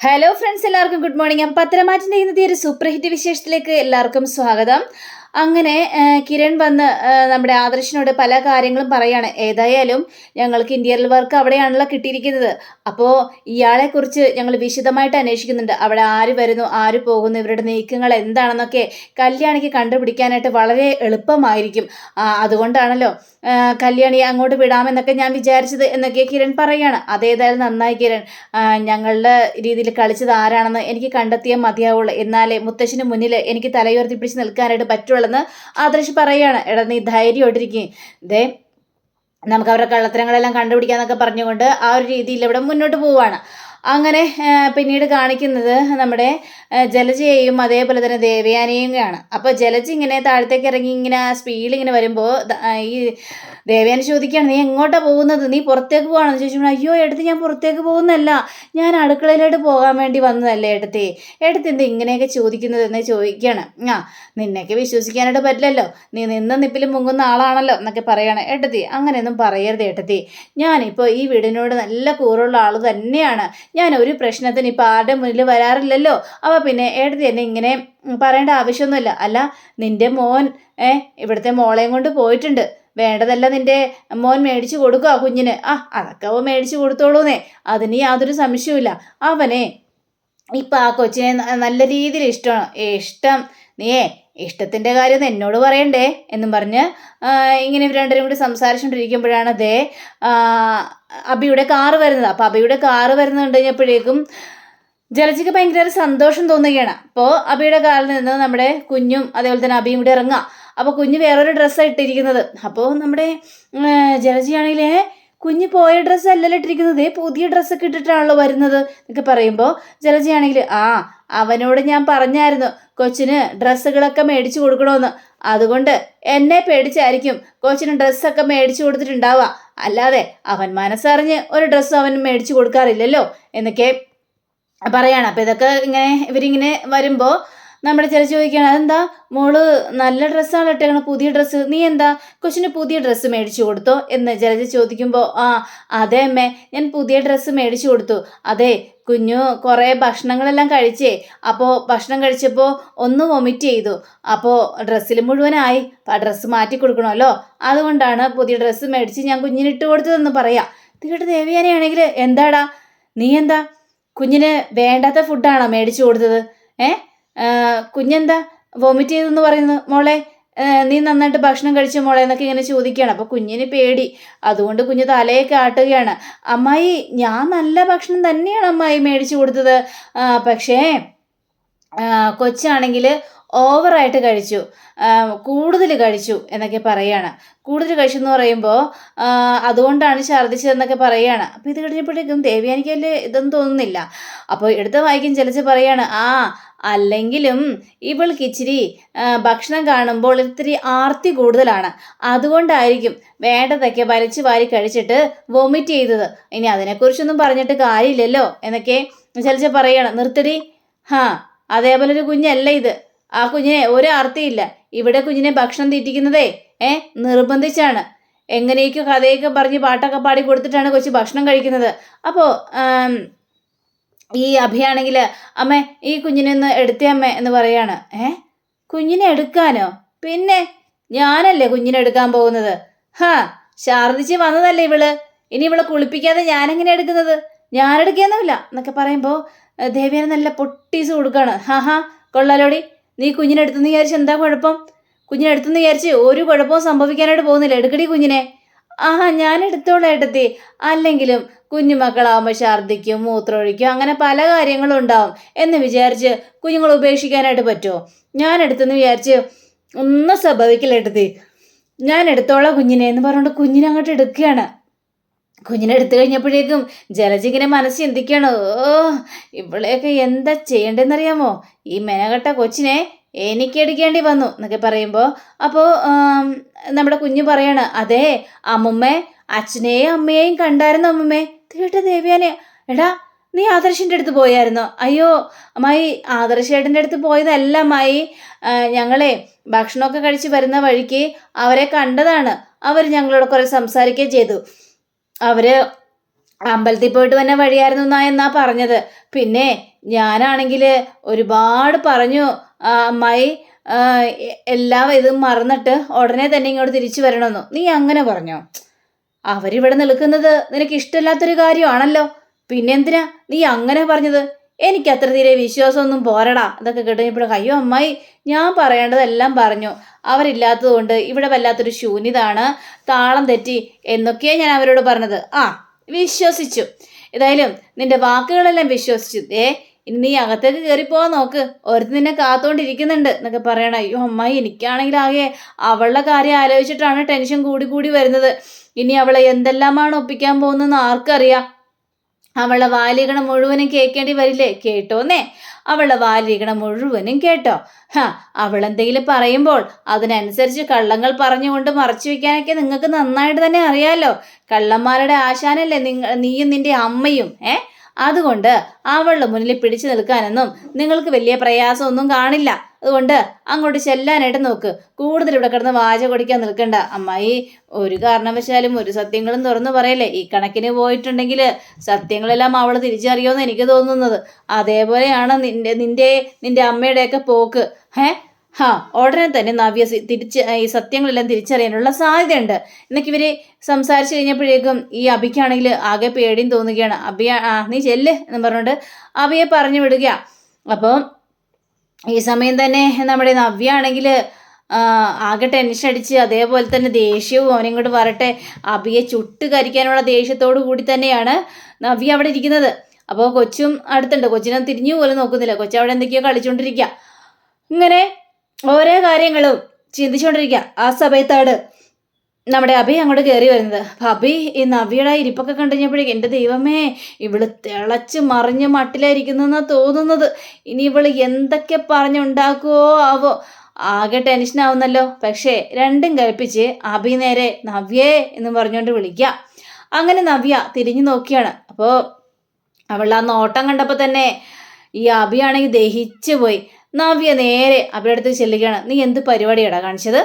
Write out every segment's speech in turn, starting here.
Hello friends, എല്ലാവർക്കും good morning. അപ്പം പത്തരമാറ്റിൻ്റെ ഇന്നത്തെ ഒരു സൂപ്പർ ഹിറ്റ് വിശേഷത്തിലേക്ക് എല്ലാവർക്കും സ്വാഗതം. അങ്ങനെ കിരൺ വന്ന് നമ്മുടെ ആദർശിനോട് പല കാര്യങ്ങളും പറയാണ്. ഏതായാലും ഞങ്ങൾക്ക് ഇന്റീരിയർ വർക്ക് അവിടെയാണല്ലോ കിട്ടിയിരിക്കുന്നത്. അപ്പോൾ ഇയാളെക്കുറിച്ച് ഞങ്ങൾ വിശദമായിട്ട് അന്വേഷിക്കുന്നുണ്ട്. അവിടെ ആര് വരുന്നു, ആര് പോകുന്നു, ഇവരുടെ നീക്കങ്ങൾ എന്താണെന്നൊക്കെ കല്യാണിക്ക് കണ്ടുപിടിക്കാനായിട്ട് വളരെ എളുപ്പമായിരിക്കും. അതുകൊണ്ടാണല്ലോ കല്യാണി അങ്ങോട്ട് വിടാമെന്നൊക്കെ ഞാൻ വിചാരിച്ചത് എന്നൊക്കെ കിരൺ പറയാണ്. അതേതായാലും നന്നായി കിരൺ, ഞങ്ങളുടെ രീതിയിൽ കളിച്ചത് ആരാണെന്ന് എനിക്ക് കണ്ടെത്തിയാൽ മതിയാവുള്ളൂ. എന്നാലേ മുത്തശ്ശിന് മുന്നിൽ എനിക്ക് തലയുയർത്തി പിടിച്ച് നിൽക്കാനായിട്ട് പറ്റുള്ളെന്ന് ആദർശ് പറയുകയാണ്. എടാ, നീ ധൈര്യമായിട്ടിരിക്കും, ദേ നമുക്ക് അവരുടെ കള്ളത്തരങ്ങളെല്ലാം കണ്ടുപിടിക്കാന്നൊക്കെ പറഞ്ഞുകൊണ്ട് ആ ഒരു രീതിയിൽ ഇവിടെ മുന്നോട്ട് പോവുകയാണ്. അങ്ങനെ പിന്നീട് കാണിക്കുന്നത് നമ്മുടെ ജലജയെയും അതേപോലെ തന്നെ ദേവയാനിയെയാണ്. അപ്പോൾ ജലജ ഇങ്ങനെ താഴത്തേക്ക് ഇറങ്ങി ഇങ്ങനെ സ്പീഡിൽ ഇങ്ങനെ വരുമ്പോൾ ഈ ദേവയാനി ചോദിക്കുകയാണ്, നീ എങ്ങോട്ടാണ് പോകുന്നത്, നീ പുറത്തേക്ക് പോകണമെന്ന് ചോദിച്ചു. അയ്യോ എടുത്ത്, ഞാൻ പുറത്തേക്ക് പോകുന്നല്ല, ഞാൻ അടുക്കളയിലോട്ട് പോകാൻ വേണ്ടി വന്നതല്ലേ എടുത്തേ, എടുത്ത് എന്താ ഇങ്ങനെയൊക്കെ ചോദിക്കുന്നത് എന്ന് ചോദിക്കുകയാണ്. നിന്നെയൊക്കെ വിശ്വസിക്കാനായിട്ട് പറ്റില്ലല്ലോ, നീ നിന്ന നിപ്പിൽ മുങ്ങുന്ന ആളാണല്ലോ എന്നൊക്കെ പറയാണ്. ഏട്ടത്തി, അങ്ങനെയൊന്നും പറയരുത് ഏട്ടത്തി, ഞാനിപ്പോൾ ഈ വീടിനോട് നല്ല കൂറുള്ള ആൾ തന്നെയാണ്. ഞാൻ ഒരു പ്രശ്നത്തിന് ഇപ്പം ആരുടെ മുന്നിൽ വരാറില്ലല്ലോ. അപ്പോൾ പിന്നെ ഏട്ടത്തി എന്നെ ഇങ്ങനെ പറയേണ്ട ആവശ്യമൊന്നുമില്ല. അല്ല, നിൻ്റെ മോൻ ഇവിടുത്തെ മോളെയും കൊണ്ട് പോയിട്ടുണ്ട്, വേണ്ടതല്ല നിൻ്റെ മോൻ മേടിച്ചു കൊടുക്കുക കുഞ്ഞിന്. അതൊക്കെ അവൻ മേടിച്ചു കൊടുത്തോളൂന്നേ, അതിന് യാതൊരു സംശയവുമില്ല. അവനെ ഇപ്പം ആ കൊച്ചിനെ നല്ല രീതിയിൽ ഇഷ്ടമാണ്. ഇഷ്ടം നീയേ ഇഷ്ടത്തിൻ്റെ കാര്യം എന്നോട് പറയണ്ടേ എന്നും പറഞ്ഞ് ഇങ്ങനെ ഇവർ രണ്ടുപേരും കൂടി സംസാരിച്ചുകൊണ്ടിരിക്കുമ്പോഴാണ് അബിയുടെ കാറ് വരുന്നത്. അപ്പോൾ അബിയുടെ കാറ് വരുന്നത് കഴിഞ്ഞപ്പോഴേക്കും ജലജയ്ക്ക് ഭയങ്കര സന്തോഷം തോന്നുകയാണ്. അപ്പോൾ അബിയുടെ കാറിൽ നിന്ന് നമ്മുടെ കുഞ്ഞും അതേപോലെ തന്നെ അബിയും കൂടി ഇറങ്ങുക. അപ്പോൾ കുഞ്ഞ് വേറൊരു ഡ്രസ്സാണ് ഇട്ടിരിക്കുന്നത്. അപ്പോൾ നമ്മുടെ ജലജയാണെങ്കിലേ കുഞ്ഞ് പോയ ഡ്രസ്സ് അല്ലല്ലോ ഇട്ടിരിക്കുന്നത്, പുതിയ ഡ്രസ്സൊക്കെ ഇട്ടിട്ടാണല്ലോ വരുന്നത് എന്നൊക്കെ പറയുമ്പോൾ ജലജയാണെങ്കിൽ അവനോട് ഞാൻ പറഞ്ഞായിരുന്നു കൊച്ചിന് ഡ്രസ്സുകളൊക്കെ മേടിച്ചു കൊടുക്കണമെന്ന്, അതുകൊണ്ട് എന്നെ പേടിച്ചായിരിക്കും കൊച്ചിന് ഡ്രസ്സൊക്കെ മേടിച്ചു കൊടുത്തിട്ടുണ്ടാവുക, അല്ലാതെ അവൻ മനസ്സറിഞ്ഞ് ഒരു ഡ്രസ്സ് അവൻ മേടിച്ചു കൊടുക്കാറില്ലല്ലോ എന്നൊക്കെ പറയാണ്. അപ്പോൾ ഇതൊക്കെ ഇവരിങ്ങനെ വരുമ്പോൾ നമ്മുടെ ജലജ ചോദിക്കുകയാണ്, അതെന്താ മോള് നല്ല ഡ്രസ്സാണ് ഇട്ടേക്കണം, പുതിയ ഡ്രസ്സ്, നീ എന്താ കൊച്ചിന് പുതിയ ഡ്രസ്സ് മേടിച്ചു കൊടുത്തോ എന്ന് ജലജ ചോദിക്കുമ്പോൾ അതെ അമ്മേ, ഞാൻ പുതിയ ഡ്രസ്സ് മേടിച്ചു കൊടുത്തു. അതെ, കുഞ്ഞു കുറേ ഭക്ഷണങ്ങളെല്ലാം കഴിച്ചേ, അപ്പോൾ ഭക്ഷണം കഴിച്ചപ്പോൾ ഒന്ന് വൊമിറ്റ് ചെയ്തു, അപ്പോൾ ഡ്രസ്സിൽ മുഴുവനായി, ആ ഡ്രസ്സ് മാറ്റി കൊടുക്കണമല്ലോ, അതുകൊണ്ടാണ് പുതിയ ഡ്രസ്സ് മേടിച്ച് ഞാൻ കുഞ്ഞിന് ഇട്ട് കൊടുത്തതെന്ന് പറയാം. തീർട്ട് ദേവിയാനെയാണെങ്കിൽ എന്താടാ നീ എന്താ കുഞ്ഞിന് വേണ്ടാത്ത ഫുഡാണോ മേടിച്ചു കൊടുത്തത്? കുഞ്ഞെന്താ വോമിറ്റ് ചെയ്തെന്ന് പറയുന്നു, മോളെ നീ നന്നായിട്ട് ഭക്ഷണം കഴിച്ച മോളെ എന്നൊക്കെ ഇങ്ങനെ ചോദിക്കുകയാണ്. അപ്പോൾ കുഞ്ഞിന് പേടി, അതുകൊണ്ട് കുഞ്ഞ് തലയൊക്കെ ആട്ടുകയാണ്. അമ്മായി, ഞാൻ നല്ല ഭക്ഷണം തന്നെയാണ് അമ്മായി മേടിച്ചു കൊടുത്തത്, പക്ഷേ കൊച്ചാണെങ്കിൽ ഓവറായിട്ട് കഴിച്ചു, കൂടുതൽ കഴിച്ചു എന്നൊക്കെ പറയാണ്. കൂടുതൽ കഴിച്ചു എന്ന് പറയുമ്പോൾ അതുകൊണ്ടാണ് ഛർദ്ദിച്ചതെന്നൊക്കെ പറയാണ്. അപ്പോൾ ഇത് കഴിഞ്ഞപ്പോഴേക്കും ദേവയാനിക്ക് വലിയ ഇതൊന്നും തോന്നുന്നില്ല. അപ്പോൾ എടുത്ത വായിക്കും ജലജ പറയാണ്, അല്ലെങ്കിലും ഇവൾക്ക് ഇച്ചിരി ഭക്ഷണം കാണുമ്പോൾ ഇത്തിരി ആർത്തി കൂടുതലാണ്, അതുകൊണ്ടായിരിക്കും വേണ്ടതൊക്കെ വലിച്ചു വാരി കഴിച്ചിട്ട് വൊമിറ്റ് ചെയ്തത്. ഇനി അതിനെക്കുറിച്ചൊന്നും പറഞ്ഞിട്ട് കാര്യമില്ലല്ലോ എന്നൊക്കെ ജലജ പറയാണ്. നിർത്തടി, അതേപോലെ ഒരു കുഞ്ഞല്ല ഇത്, ആ കുഞ്ഞിനെ ഒരു ആർത്തിയില്ല, ഇവിടെ കുഞ്ഞിനെ ഭക്ഷണം തീറ്റിക്കുന്നതേ നിർബന്ധിച്ചാണ്, എങ്ങനെയൊക്കെ കഥയൊക്കെ പറഞ്ഞ് പാട്ടൊക്കെ പാടി കൊടുത്തിട്ടാണ് കൊച്ചു ഭക്ഷണം കഴിക്കുന്നത്. അപ്പോൾ ഈ അഭിയാണെങ്കിൽ അമ്മേ ഈ കുഞ്ഞിനെ ഒന്ന് എടുത്തേ അമ്മേ എന്ന് പറയാണ്. കുഞ്ഞിനെ എടുക്കാനോ? പിന്നെ ഞാനല്ലേ കുഞ്ഞിനെ എടുക്കാൻ പോകുന്നത്, ഛർദ്ദിച്ച് വന്നതല്ലേ ഇവള്, ഇനി ഇവളെ കുളിപ്പിക്കാതെ ഞാനെങ്ങനെ എടുക്കുന്നത്, ഞാനെടുക്കാന്നുമില്ല എന്നൊക്കെ പറയുമ്പോൾ ദേവിയാനെ നല്ല പൊട്ടീസ് കൊടുക്കുകയാണ്. കൊള്ളാലോടി, നീ കുഞ്ഞിനെടുത്തെന്ന് വിചാരിച്ച് എന്താ കുഴപ്പം, കുഞ്ഞിനെടുത്തെന്ന് വിചാരിച്ച് ഒരു കുഴപ്പവും സംഭവിക്കാനായിട്ട് പോകുന്നില്ല, എടുക്കടി കുഞ്ഞിനെ. ഞാൻ എടുത്തോളാം ഏട്ടത്തി, അല്ലെങ്കിലും കുഞ്ഞുമക്കളാവുമ്പോൾ ഛർദ്ദിക്കും, മൂത്രമൊഴിക്കും, അങ്ങനെ പല കാര്യങ്ങളും ഉണ്ടാവും എന്ന് വിചാരിച്ച് കുഞ്ഞുങ്ങൾ ഉപേക്ഷിക്കാനായിട്ട് പറ്റുമോ? ഞാൻ എടുത്തെന്ന് വിചാരിച്ച് ഒന്നും സംഭവിക്കില്ല ഏട്ടത്തി, ഞാൻ എടുത്തോളാം കുഞ്ഞിനെ എന്ന് പറഞ്ഞുകൊണ്ട് കുഞ്ഞിനെ അങ്ങോട്ട് എടുക്കുകയാണ്. കുഞ്ഞിനെ എടുത്തു കഴിഞ്ഞപ്പോഴേക്കും ജലജ ഇങ്ങനെ മനസ്സ് ചിന്തിക്കുകയാണ്, ഇവളെയൊക്കെ എന്താ ചെയ്യേണ്ടതെന്നറിയാമോ, ഈ മെനകെട്ട കൊച്ചിനെ എനിക്ക് എടുക്കേണ്ടി വന്നു എന്നൊക്കെ പറയുമ്പോൾ അപ്പോൾ നമ്മുടെ കുഞ്ഞ് പറയാണ്, അതെ അമ്മുമ്മേ, അച്ഛനെയും അമ്മയെയും കണ്ടായിരുന്നു അമ്മുമ്മേ. കേട്ട ദേവ്യാനെ, എടാ നീ ആദർശിൻ്റെ അടുത്ത് പോയായിരുന്നോ? അയ്യോ അമ്മായി, ആദർശേട്ടൻ്റെ അടുത്ത് പോയതല്ല അമ്മായി, ഞങ്ങളെ ഭക്ഷണമൊക്കെ കഴിച്ച് വരുന്ന വഴിക്ക് അവരെ കണ്ടതാണ്, അവർ ഞങ്ങളോട് കുറേ സംസാരിക്കുകയും ചെയ്തു, അവർ അമ്പലത്തിൽ പോയിട്ട് വന്ന വഴിയായിരുന്നു എന്നാ പറഞ്ഞത്. പിന്നെ ഞാനാണെങ്കിൽ ഒരുപാട് പറഞ്ഞു, അമ്മായി എല്ലാം ഇതും മറന്നിട്ട് ഉടനെ തന്നെ ഇങ്ങോട്ട് തിരിച്ചു വരണമെന്നു. നീ അങ്ങനെ പറഞ്ഞോ? അവരിവിടെ നിൽക്കുന്നത് നിനക്ക് ഇഷ്ടമില്ലാത്തൊരു കാര്യമാണല്ലോ. പിന്നെന്തിനാ നീ അങ്ങനെ പറഞ്ഞത്? എനിക്ക് അത്ര തീരെ വിശ്വാസമൊന്നും പോരടാ. അതൊക്കെ കേട്ടുകഴിഞ്ഞപ്പോഴും അയ്യോ അമ്മായി, ഞാൻ പറയേണ്ടതെല്ലാം പറഞ്ഞു. അവരില്ലാത്തത് കൊണ്ട് ഇവിടെ വല്ലാത്തൊരു ശൂന്യതാണ്, താളം തെറ്റി എന്നൊക്കെയാണ് ഞാൻ അവരോട് പറഞ്ഞത്. വിശ്വസിച്ചു. ഏതായാലും നിന്റെ വാക്കുകളെല്ലാം വിശ്വസിച്ചു. ഇനി നീ അകത്തേക്ക് കയറിപ്പോവാൻ നോക്ക്, ഒരുത്ത് നിന്നെ കാത്തോണ്ടിരിക്കുന്നുണ്ട് എന്നൊക്കെ പറയണം. അയ്യോ അമ്മായി, എനിക്കാണെങ്കിൽ ആകെ അവളുടെ കാര്യം ആലോചിച്ചിട്ടാണ് ടെൻഷൻ കൂടി കൂടി വരുന്നത്. ഇനി അവളെ എന്തെല്ലാമാണ് ഒപ്പിക്കാൻ പോകുന്നതെന്ന് ആർക്കറിയാം. അവളുടെ വാലികണം മുഴുവനും കേൾക്കേണ്ടി വരില്ലേ? കേട്ടോന്നേ, അവളുടെ വാലികണം മുഴുവനും കേട്ടോ. അവളെന്തെങ്കിലും പറയുമ്പോൾ അതിനനുസരിച്ച് കള്ളങ്ങൾ പറഞ്ഞുകൊണ്ട് മറച്ചു വെക്കാനൊക്കെ നിങ്ങൾക്ക് നന്നായിട്ട് തന്നെ അറിയാലോ. കള്ളന്മാരുടെ ആശാനല്ലേ നീയും നിന്റെ അമ്മയും. അതുകൊണ്ട് അവളുടെ മുന്നിൽ പിടിച്ചു നിൽക്കാനൊന്നും നിങ്ങൾക്ക് വലിയ പ്രയാസമൊന്നും കാണില്ല. അതുകൊണ്ട് അങ്ങോട്ട് ചെല്ലാനായിട്ട് നോക്ക്. കൂടുതൽ ഇവിടെ കിടന്ന് വാച കൊടുക്കാൻ നിൽക്കണ്ട. അമ്മായി ഒരു കാരണവശാലും ഒരു സത്യങ്ങളും തുറന്നു പറയല്ലേ. ഈ കണക്കിന് പോയിട്ടുണ്ടെങ്കിൽ സത്യങ്ങളെല്ലാം അവൾ തിരിച്ചറിയുമെന്ന് എനിക്ക് തോന്നുന്നത്. അതേപോലെയാണ് നിന്റെ അമ്മയുടെയൊക്കെ പോക്ക്. ഉടനെ തന്നെ നവ്യ ഈ സത്യങ്ങളെല്ലാം തിരിച്ചറിയാനുള്ള സാധ്യതയുണ്ട് എന്നൊക്കെ ഇവര് സംസാരിച്ചു കഴിഞ്ഞപ്പോഴേക്കും ഈ അഭിക്കാണെങ്കിൽ ആകെ പേടിയും തോന്നുകയാണ്. നീ ചെല്ല് എന്ന് പറഞ്ഞുകൊണ്ട് അഭിയെ പറഞ്ഞു വിടുക. അപ്പോൾ ഈ സമയം തന്നെ നമ്മുടെ നവ്യ ആണെങ്കിൽ ആകെ ടെൻഷൻ അടിച്ച് അതേപോലെ തന്നെ ദേഷ്യവും അവനിങ്ങോട്ട് വരട്ടെ അഭിയെ ചുട്ട് കരിക്കാനുള്ള ദേഷ്യത്തോടു കൂടി തന്നെയാണ് നവ്യ അവിടെ ഇരിക്കുന്നത്. അപ്പോൾ കൊച്ചും അടുത്തുണ്ട്. കൊച്ചിനെ തിരിഞ്ഞു പോലും നോക്കുന്നില്ല. കൊച്ചവിടെ എന്തൊക്കെയോ കളിച്ചുകൊണ്ടിരിക്കുക. ഇങ്ങനെ ഓരോ കാര്യങ്ങളും ചിന്തിച്ചുകൊണ്ടിരിക്കുക. ആ സമയത്താണ് നമ്മുടെ അഭി അങ്ങോട്ട് കയറി വരുന്നത്. അപ്പം അഭി ഈ നവ്യയുടെ ഇരിപ്പൊക്കെ കണ്ടുകഴിഞ്ഞപ്പോഴേക്കും എൻ്റെ ദൈവമേ, ഇവള് തിളച്ച് മറിഞ്ഞ മട്ടിലായിരിക്കുന്നെന്നാണ് തോന്നുന്നത്. ഇനി ഇവള് എന്തൊക്കെ പറഞ്ഞുണ്ടാക്കുവോ ആവോ. ആകെ ടെൻഷനാവുന്നല്ലോ. പക്ഷേ രണ്ടും കൽപ്പിച്ച് അഭി നേരെ നവ്യേ എന്ന് പറഞ്ഞുകൊണ്ട് വിളിക്കുക. അങ്ങനെ നവ്യ തിരിഞ്ഞു നോക്കിയാണ്. അപ്പോൾ അവളുടെ ആ നോട്ടം കണ്ടപ്പോൾ തന്നെ ഈ അഭിയാണെങ്കിൽ ദഹിച്ചു പോയി. നവ്യ നേരെ അഭിയുടെ അടുത്ത് ചെല്ലുകയാണ്. നീ എന്ത് പരിപാടിയാടാ കാണിച്ചത്?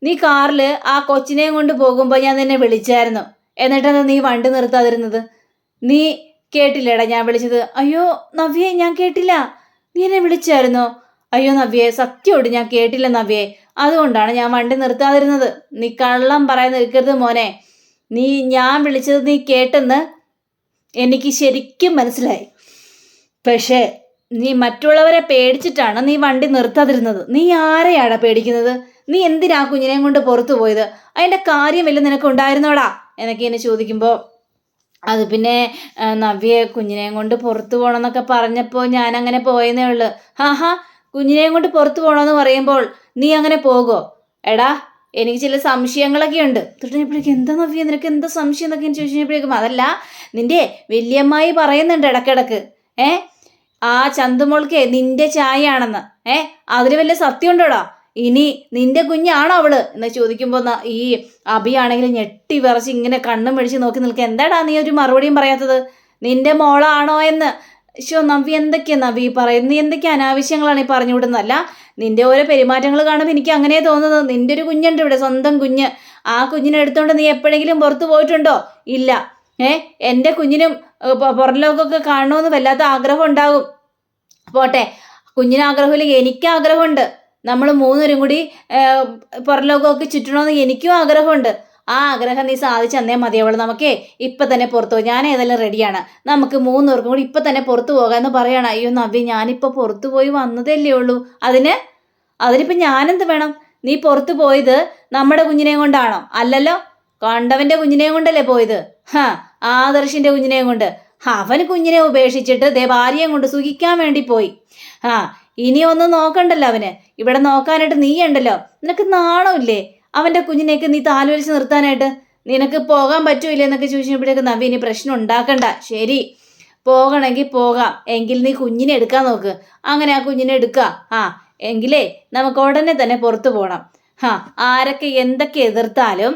നീ കാറിൽ ആ കൊച്ചിനെയും കൊണ്ട് പോകുമ്പോൾ ഞാൻ നിന്നെ വിളിച്ചായിരുന്നു. എന്നിട്ടാണ് നീ വണ്ടി നിർത്താതിരുന്നത്. നീ കേട്ടില്ലേടാ ഞാൻ വിളിച്ചത്? അയ്യോ നവ്യേ, ഞാൻ കേട്ടില്ല. നീ എന്നെ വിളിച്ചായിരുന്നോ? അയ്യോ നവ്യേ, സത്യോട് ഞാൻ കേട്ടില്ല നവ്യേ. അതുകൊണ്ടാണ് ഞാൻ വണ്ടി നിർത്താതിരുന്നത്. നീ കള്ളം പറയാൻ നിൽക്കരുത് മോനെ. ഞാൻ വിളിച്ചത് നീ കേട്ടെന്ന് എനിക്ക് ശരിക്കും മനസ്സിലായി. പക്ഷേ നീ മറ്റുള്ളവരെ പേടിച്ചിട്ടാണ് നീ വണ്ടി നിർത്താതിരുന്നത്. നീ ആരെയാടാ പേടിക്കുന്നത്? നീ എന്തിനാ കുഞ്ഞിനെയും കൊണ്ട് പുറത്തു പോയത്? അതിൻ്റെ കാര്യം വല്ല നിനക്ക് ഉണ്ടായിരുന്നോടാ എന്നൊക്കെ എന്നെ ചോദിക്കുമ്പോൾ അത് പിന്നെ നവ്യെ കുഞ്ഞിനെയും കൊണ്ട് പുറത്തു പോകണമെന്നൊക്കെ പറഞ്ഞപ്പോൾ ഞാൻ അങ്ങനെ പോയെന്നേ ഉള്ളു. കുഞ്ഞിനെയും കൊണ്ട് പുറത്തു പോകണമെന്ന് പറയുമ്പോൾ നീ അങ്ങനെ പോകുമോ? എടാ എനിക്ക് ചില സംശയങ്ങളൊക്കെ ഉണ്ട്. തൊട്ടപ്പോഴേക്കും എന്താ നവ്യ നിനക്ക് എന്താ സംശയം എന്നൊക്കെ ഞാൻ ചോദിച്ചു കഴിഞ്ഞപ്പോഴേക്കും അതല്ല, നിന്റെ വല്യമ്മായി പറയുന്നുണ്ട് ഇടക്കിടക്ക് ആ ചന്തുമോൾക്ക് നിന്റെ ചായയാണെന്ന്. അതിൽ വല്ല സത്യം ഉണ്ടോടാ? ഇനി നിന്റെ കുഞ്ഞാണോ അവള് എന്ന് ചോദിക്കുമ്പോൾ ഈ അഭിയാണെങ്കിൽ ഞെട്ടി വിറച്ച് ഇങ്ങനെ കണ്ണും മേടിച്ച് നോക്കി നിൽക്കുക. എന്താടാ നീ ഒരു മറുപടിയും പറയാത്തത്? നിന്റെ മോളാണോ എന്ന്. നവ്യ എന്തൊക്കെയാ നവ്യ പറയുന്നത്? നീ എന്തൊക്കെ അനാവശ്യങ്ങളാണ് ഈ പറഞ്ഞു വിടുന്നതല്ല. നിന്റെ ഓരോ പെരുമാറ്റങ്ങൾ കാണുമ്പോൾ എനിക്ക് അങ്ങനെ തോന്നുന്നത്. നിന്റെ ഒരു കുഞ്ഞുണ്ട് ഇവിടെ, സ്വന്തം കുഞ്ഞ്. ആ കുഞ്ഞിനെ എടുത്തോണ്ട് നീ എപ്പോഴെങ്കിലും പുറത്തു പോയിട്ടുണ്ടോ? ഇല്ല. എൻ്റെ കുഞ്ഞിനും പുറം ലോകമൊക്കെ കാണണമെന്ന് വല്ലാത്ത ആഗ്രഹം ഉണ്ടാകും. പോട്ടെ, കുഞ്ഞിന് ആഗ്രഹമില്ലെങ്കിൽ എനിക്ക് ആഗ്രഹമുണ്ട്. നമ്മൾ മൂന്നുപേരും കൂടി പുറം ലോകമൊക്കെ ചുറ്റണമെന്ന് എനിക്കും ആഗ്രഹമുണ്ട്. ആ ആഗ്രഹം നീ സാധിച്ചു തന്നേ മതിയാവുള്ളൂ. നമുക്കേ ഇപ്പം തന്നെ പുറത്തു പോകും. ഞാൻ ഏതെല്ലാം റെഡിയാണ്. നമുക്ക് മൂന്നുപേർക്കും കൂടി ഇപ്പം തന്നെ പുറത്തു പോകാമെന്ന് പറയണം. അയ്യോ നവ്യ, ഞാനിപ്പോൾ പുറത്തു പോയി വന്നതല്ലേ ഉള്ളൂ. അതിനിപ്പം ഞാനെന്ത് വേണം? നീ പുറത്തു പോയത് നമ്മുടെ കുഞ്ഞിനെയും കൊണ്ടാണോ? അല്ലല്ലോ, കണ്ടവൻ്റെ കുഞ്ഞിനെയും കൊണ്ടല്ലേ പോയത്. ആദർശിൻ്റെ കുഞ്ഞിനെയും കൊണ്ട്. അവൻ കുഞ്ഞിനെ ഉപേക്ഷിച്ചിട്ട് ഭാര്യയും കൊണ്ട് സുഖിക്കാൻ വേണ്ടി പോയി. ഇനി ഒന്നും നോക്കണ്ടല്ലോ അവന്. ഇവിടെ നോക്കാനായിട്ട് നീ ഉണ്ടല്ലോ. നിനക്ക് നാണമില്ലേ അവൻ്റെ കുഞ്ഞിനെയൊക്കെ നീ താലോലിച്ച് നിർത്താനായിട്ട്? നിനക്ക് പോകാൻ പറ്റൂല്ലേ എന്നൊക്കെ ചോദിച്ചപ്പോഴേക്ക് നവ്യ ഇനി പ്രശ്നം ഉണ്ടാക്കണ്ട. ശരി, പോകണമെങ്കിൽ പോകാം. എങ്കിൽ നീ കുഞ്ഞിനെ എടുക്കാൻ നോക്ക്. അങ്ങനെ ആ കുഞ്ഞിനെ എടുക്കുക. എങ്കിലേ നമുക്ക് ഉടനെ തന്നെ പുറത്തു പോകണം. ആരൊക്കെ എന്തൊക്കെ എതിർത്താലും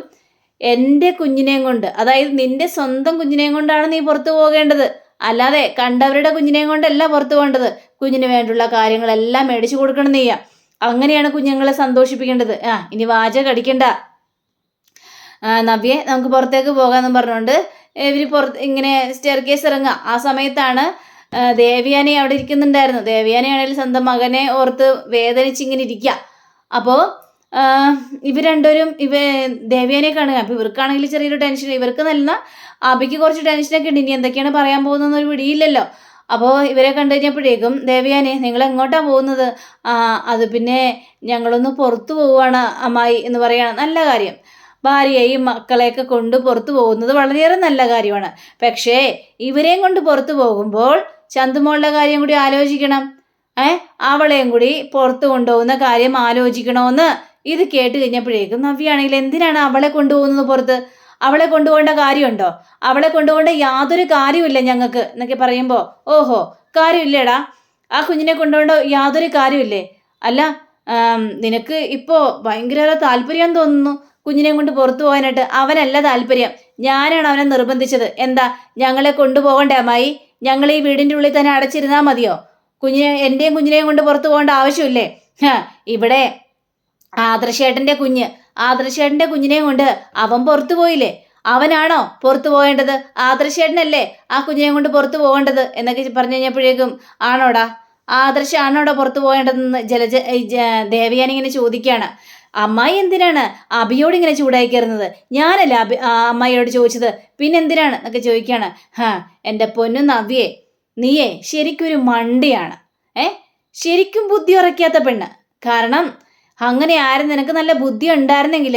എൻ്റെ കുഞ്ഞിനെയും കൊണ്ട്, അതായത് നിന്റെ സ്വന്തം കുഞ്ഞിനെയും കൊണ്ടാണ് നീ പുറത്തു പോകേണ്ടത്. അല്ലാതെ കണ്ടവരുടെ കുഞ്ഞിനെയും കൊണ്ടല്ല പുറത്തു പോകേണ്ടത്. കുഞ്ഞിന് വേണ്ടുള്ള കാര്യങ്ങളെല്ലാം മേടിച്ചു കൊടുക്കണം നീ. അങ്ങനെയാണ് കുഞ്ഞുങ്ങളെ സന്തോഷിപ്പിക്കേണ്ടത്. ഇനി വാചകം അടിക്കണ്ട. നവ്യെ, നമുക്ക് പുറത്തേക്ക് പോകാമെന്നും പറഞ്ഞുകൊണ്ട് ഇവർ പുറത്ത് ഇങ്ങനെ സ്റ്റെയർ കേസ് ഇറങ്ങുക. ആ സമയത്താണ് ദേവയാനി അവിടെ ഇരിക്കുന്നുണ്ടായിരുന്നു. ദേവയാനിയാണെങ്കിൽ സ്വന്തം മകനെ ഓർത്ത് വേദനിച്ചിങ്ങനെ ഇരിക്കുക. അപ്പോൾ ഇവർ രണ്ടുപേരും ദേവയാനിയെ കാണുക. അപ്പോൾ ഇവർക്കാണെങ്കിൽ ചെറിയൊരു ടെൻഷൻ, ഇവർക്ക് നല്ല അബിക്ക് കുറച്ച് ടെൻഷനൊക്കെ ഉണ്ട്. ഇനി എന്തൊക്കെയാണ് പറയാൻ പോകുന്നതെന്ന് ഒരു പിടിയില്ലല്ലോ. അപ്പോൾ ഇവരെ കണ്ടു കഴിഞ്ഞപ്പോഴേക്കും ദേവയാനി, നിങ്ങൾ എങ്ങോട്ടാണ് പോകുന്നത്? അത് പിന്നെ ഞങ്ങളൊന്ന് പുറത്തു പോവുകയാണ് അമ്മായി എന്ന് പറയുകയാണ്. നല്ല കാര്യം, ഭാര്യയെയും മക്കളെയൊക്കെ കൊണ്ട് പുറത്തു പോകുന്നത് വളരെയേറെ നല്ല കാര്യമാണ്. പക്ഷേ ഇവരെയും കൊണ്ട് പുറത്തു പോകുമ്പോൾ ചന്തുമോളുടെ കാര്യം കൂടി ആലോചിക്കണം. അവളെയും കൂടി പുറത്ത് കൊണ്ടുപോകുന്ന കാര്യം ആലോചിക്കണമെന്ന് ഇത് കേട്ട് കഴിഞ്ഞപ്പോഴേക്കും നവ്യാണെങ്കിൽ എന്തിനാണ് അവളെ കൊണ്ടുപോകുന്നത് പുറത്ത്? അവളെ കൊണ്ടുപോകേണ്ട കാര്യമുണ്ടോ? അവളെ കൊണ്ടുപോകേണ്ട യാതൊരു കാര്യമില്ല ഞങ്ങൾക്ക് എന്നൊക്കെ പറയുമ്പോൾ, ഓഹോ കാര്യമില്ലേടാ, ആ കുഞ്ഞിനെ കൊണ്ടുപോകേണ്ട യാതൊരു കാര്യമില്ലേ? അല്ല നിനക്ക് ഇപ്പോൾ ഭയങ്കര താല്പര്യം തോന്നുന്നു കുഞ്ഞിനെ കൊണ്ട് പുറത്തു പോകാനായിട്ട്. അവനല്ല താല്പര്യം, ഞാനാണ് അവനെ നിർബന്ധിച്ചത്. എന്താ ഞങ്ങളെ കൊണ്ടുപോകണ്ടേ അമ്മായി? ഞങ്ങൾ ഈ വീടിൻ്റെ ഉള്ളിൽ തന്നെ അടച്ചിരുന്നാൽ മതിയോ? എൻ്റെയും കുഞ്ഞിനെയും കൊണ്ട് പുറത്തു പോകേണ്ട ആവശ്യമില്ലേ? ഇവിടെ ആദർശേട്ടൻ്റെ കുഞ്ഞിനെയും കൊണ്ട് അവൻ പുറത്തു പോയില്ലേ? അവനാണോ പുറത്തു പോകേണ്ടത്? ആദർശേട്ടനല്ലേ ആ കുഞ്ഞിനെയും കൊണ്ട് പുറത്തു പോകേണ്ടത് എന്നൊക്കെ പറഞ്ഞു കഴിഞ്ഞപ്പോഴേക്കും, ആണോടാ ആദർശാണോടാ പുറത്തു പോകേണ്ടതെന്ന് ദേവയാനി ഇങ്ങനെ ചോദിക്കുകയാണ്. അമ്മായി എന്തിനാണ് അബിയോട് ഇങ്ങനെ ചൂടായി കയറുന്നത്? ഞാനല്ല അമ്മായിയോട് ചോദിച്ചത്, പിന്നെന്തിനാണ് എന്നൊക്കെ ചോദിക്കുകയാണ്. എൻ്റെ പൊന്നു നവ്യേ, നീയേ ശരിക്കൊരു മണ്ടിയാണ്. ശരിക്കും ബുദ്ധി ഉറക്കാത്ത പെണ്ണ്. കാരണം അങ്ങനെ ആരും നിനക്ക് നല്ല ബുദ്ധി ഉണ്ടായിരുന്നെങ്കിൽ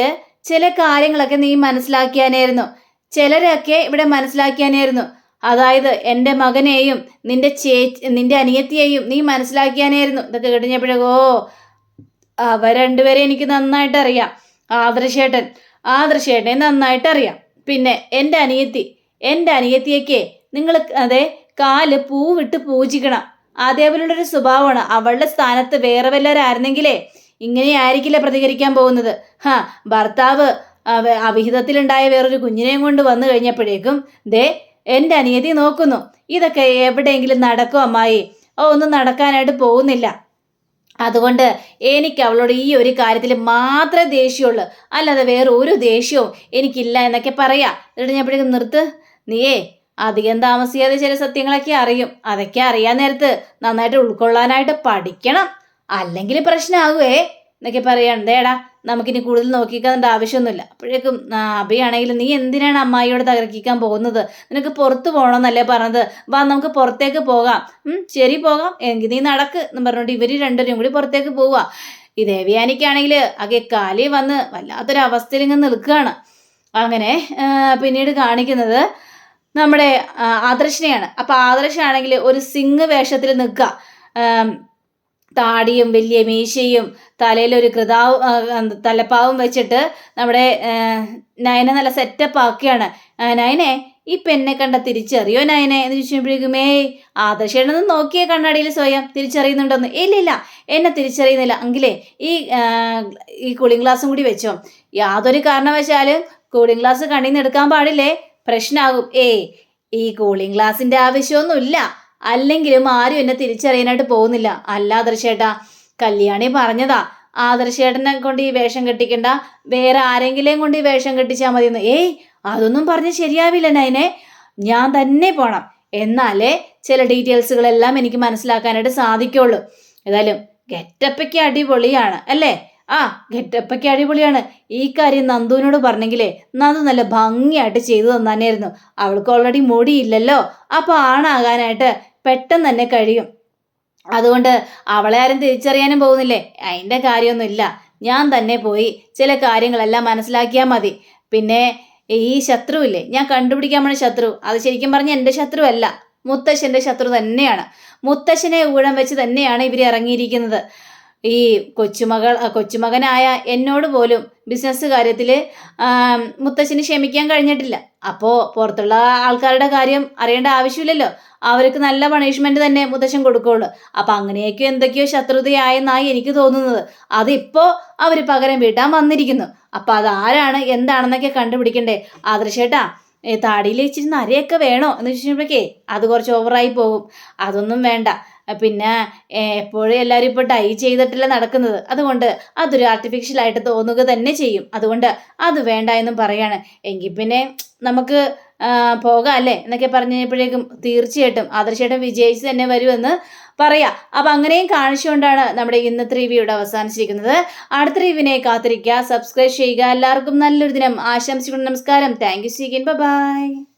ചില കാര്യങ്ങളൊക്കെ നീ മനസ്സിലാക്കിയാനായിരുന്നു. ചിലരൊക്കെ ഇവിടെ മനസ്സിലാക്കിയാനായിരുന്നു. അതായത് എൻ്റെ മകനെയും നിന്റെ അനിയത്തിയെയും നീ മനസ്സിലാക്കിയാനായിരുന്നു. ഇതൊക്കെ കഴിഞ്ഞപ്പോഴേക്കോ അവർ രണ്ടുപേരെ എനിക്ക് നന്നായിട്ട് അറിയാം. ആദർശേട്ടനെ നന്നായിട്ട് അറിയാം. പിന്നെ എൻ്റെ അനിയത്തിയൊക്കെ നിങ്ങൾ അതെ കാല് പൂവിട്ട് പൂജിക്കണം. അതേപോലുള്ളൊരു സ്വഭാവമാണ്. അവളുടെ സ്ഥാനത്ത് വേറെ വല്ലവരായിരുന്നെങ്കിലേ ഇങ്ങനെ ആയിരിക്കില്ല പ്രതികരിക്കാൻ പോകുന്നത്. ഭർത്താവ് അവിഹിതത്തിലുണ്ടായ വേറൊരു കുഞ്ഞിനെയും കൊണ്ട് വന്നു കഴിഞ്ഞപ്പോഴേക്കും എൻ്റെ അനിയത്തി നോക്കുന്നു. ഇതൊക്കെ എവിടെയെങ്കിലും നടക്കും അമ്മായി? ഒന്നും നടക്കാനായിട്ട് പോകുന്നില്ല. അതുകൊണ്ട് എനിക്ക് അവളോട് ഈ ഒരു കാര്യത്തിൽ മാത്രമേ ദേഷ്യമുള്ളൂ, അല്ലാതെ വേറെ ഒരു ദേഷ്യവും എനിക്കില്ല എന്നൊക്കെ പറയാം. എന്നിട്ട് ഞാൻ എപ്പോഴേക്കും നിർത്ത്, നീയേ അധികം താമസിയാതെ ചില സത്യങ്ങളൊക്കെ അറിയും. അതൊക്കെ അറിയാൻ നേരത്ത് നന്നായിട്ട് ഉൾക്കൊള്ളാനായിട്ട് പഠിക്കണം, അല്ലെങ്കിൽ പ്രശ്നമാകുവേ എന്നൊക്കെ പറയാണ്. ദേടാ നമുക്കിനി കൂടുതൽ നോക്കിക്കേണ്ട ആവശ്യമൊന്നുമില്ല. അപ്പോഴേക്കും അബിയാണെങ്കിലും, നീ എന്തിനാണ് അമ്മായിയോട് തകർക്കിക്കാൻ പോകുന്നത്? നിനക്ക് പുറത്ത് പോകണമെന്നല്ലേ പറഞ്ഞത്? വാ നമുക്ക് പുറത്തേക്ക് പോകാം. ശരി പോകാം, എങ്കിൽ നീ നടക്ക് എന്ന് പറഞ്ഞുകൊണ്ട് ഇവർ രണ്ടുപേരും കൂടി പുറത്തേക്ക് പോവുക. ഈ ദേവയാനിക്കാണെങ്കിൽ ആകെ കാലി വന്ന് വല്ലാത്തൊരവസ്ഥയിൽ ഇങ്ങനെ നിൽക്കുകയാണ്. അങ്ങനെ പിന്നീട് കാണിക്കുന്നത് നമ്മുടെ ആദർശിനെയാണ്. അപ്പം ആദർശാണെങ്കിൽ ഒരു സിംഗ് വേഷത്തിൽ നിൽക്കുക. താടിയും വലിയ മീശയും തലയിലൊരു തലപ്പാവും വെച്ചിട്ട് നമ്മുടെ നയനെ നല്ല സെറ്റപ്പ് ആക്കിയാണ്. നയനെ ഈ പെണ്ണെ കണ്ട തിരിച്ചറിയോ നയനെ എന്ന് ചോദിച്ചപ്പോഴേക്കും, ആദർശേട്ടനൊന്ന് നോക്കിയേ കണ്ണാടിയിൽ സ്വയം തിരിച്ചറിയുന്നുണ്ടോന്ന്. ഇല്ലില്ല, എന്നെ തിരിച്ചറിയുന്നില്ല. എങ്കിലേ ഈ കൂളിംഗ് ഗ്ലാസും കൂടി വെച്ചോ. യാതൊരു കാരണവശാലും കൂളിംഗ് ഗ്ലാസ് കണ്ണിൽ നിന്ന് എടുക്കാൻ പാടില്ലേ, പ്രശ്നമാകും. ഈ കൂളിംഗ് ഗ്ലാസിൻ്റെ ആവശ്യമൊന്നുമില്ല, അല്ലെങ്കിലും ആരും എന്നെ തിരിച്ചറിയാനായിട്ട് പോകുന്നില്ല. അല്ല ആദർശേട്ടാ, കല്യാണി പറഞ്ഞതാ ആദർശേട്ടനെ കൊണ്ട് ഈ വേഷം കെട്ടിക്കണ്ട, വേറെ ആരെങ്കിലും കൊണ്ട് ഈ വേഷം കെട്ടിച്ചാൽ മതിയെന്ന്. അതൊന്നും പറഞ്ഞ് ശരിയാവില്ല നയനെ, ഞാൻ തന്നെ പോണം. എന്നാലേ ചില ഡീറ്റെയിൽസുകളെല്ലാം എനിക്ക് മനസ്സിലാക്കാനായിട്ട് സാധിക്കുള്ളൂ. ഏതായാലും ഗെറ്റപ്പൊക്കെ അടിപൊളിയാണ് അല്ലേ? ഗെറ്റപ്പൊക്കെ അടിപൊളിയാണ്. ഈ കാര്യം നന്ദുവിനോട് പറഞ്ഞെങ്കിലേ നന്ദു നല്ല ഭംഗിയായിട്ട് ചെയ്തു തന്നാനായിരുന്നു. അവൾക്ക് ഓൾറെഡി മുടിയില്ലല്ലോ, അപ്പോൾ ആണാകാനായിട്ട് പെട്ടെന്ന് തന്നെ കഴിയും. അതുകൊണ്ട് അവളെ ആരും തിരിച്ചറിയാനും പോകുന്നില്ലേ, അതിൻ്റെ കാര്യമൊന്നുമില്ല. ഞാൻ തന്നെ പോയി ചില കാര്യങ്ങളെല്ലാം മനസ്സിലാക്കിയാൽ മതി. പിന്നെ ഈ ശത്രുവില്ലേ, ഞാൻ കണ്ടുപിടിക്കാൻ പോണ ശത്രു, അത് ശരിക്കും പറഞ്ഞാൽ എൻ്റെ ശത്രുവല്ല, മുത്തശ്ശൻ്റെ ശത്രു തന്നെയാണ്. മുത്തശ്ശനെ ഊഴം വെച്ച് തന്നെയാണ് ഇവർ ഇറങ്ങിയിരിക്കുന്നത്. ഈ കൊച്ചുമകനായ എന്നോട് പോലും ബിസിനസ് കാര്യത്തിൽ മുത്തശ്ശന് ക്ഷമിക്കാൻ കഴിഞ്ഞിട്ടില്ല. അപ്പോൾ പുറത്തുള്ള ആൾക്കാരുടെ കാര്യം അറിയേണ്ട ആവശ്യമില്ലല്ലോ, അവർക്ക് നല്ല പണിഷ്മെന്റ് തന്നെ മുത്തശ്ശൻ കൊടുക്കുള്ളൂ. അപ്പം അങ്ങനെയൊക്കെ എന്തൊക്കെയോ ശത്രുതയായെന്നായി എനിക്ക് തോന്നുന്നത്. അതിപ്പോൾ അവർ പകരം വീട്ടാൻ വന്നിരിക്കുന്നു. അപ്പം അതാരാണ് എന്താണെന്നൊക്കെ കണ്ടുപിടിക്കണ്ടേ. ആദർശേട്ടാ, താടിയിൽ ഇച്ചിരി നരയൊക്കെ വേണോ എന്ന് ചോദിച്ചപ്പോഴേക്കേ അത് കുറച്ച് ഓവറായി പോകും, അതൊന്നും വേണ്ട. പിന്നെ എപ്പോഴും എല്ലാവരും ഇപ്പോൾ ഡൈ ചെയ്തിട്ടല്ല നടക്കുന്നത്, അതുകൊണ്ട് അതൊരു ആർട്ടിഫിഷ്യലായിട്ട് തോന്നുക തന്നെ ചെയ്യും. അതുകൊണ്ട് അത് വേണ്ട എന്നും പറയാണ്. എങ്കിൽ പിന്നെ നമുക്ക് പോകാം അല്ലേ എന്നൊക്കെ പറഞ്ഞപ്പോഴേക്കും തീർച്ചയായിട്ടും ആദർശേട്ടൻ വിജയിച്ച് തന്നെ വരുമെന്ന് പറയാം. അപ്പം അങ്ങനെയും കാണിച്ചുകൊണ്ടാണ് നമ്മുടെ ഇന്നത്തെ റിവ്യൂ ഇവിടെ അവസാനിച്ചിരിക്കുന്നത്. അടുത്ത റിവ്യൂവിനെ കാത്തിരിക്കുക, സബ്സ്ക്രൈബ് ചെയ്യുക. എല്ലാവർക്കും നല്ലൊരു ദിനം ആശംസിക്കുന്നു. നമസ്കാരം. Thank you. ബൈ.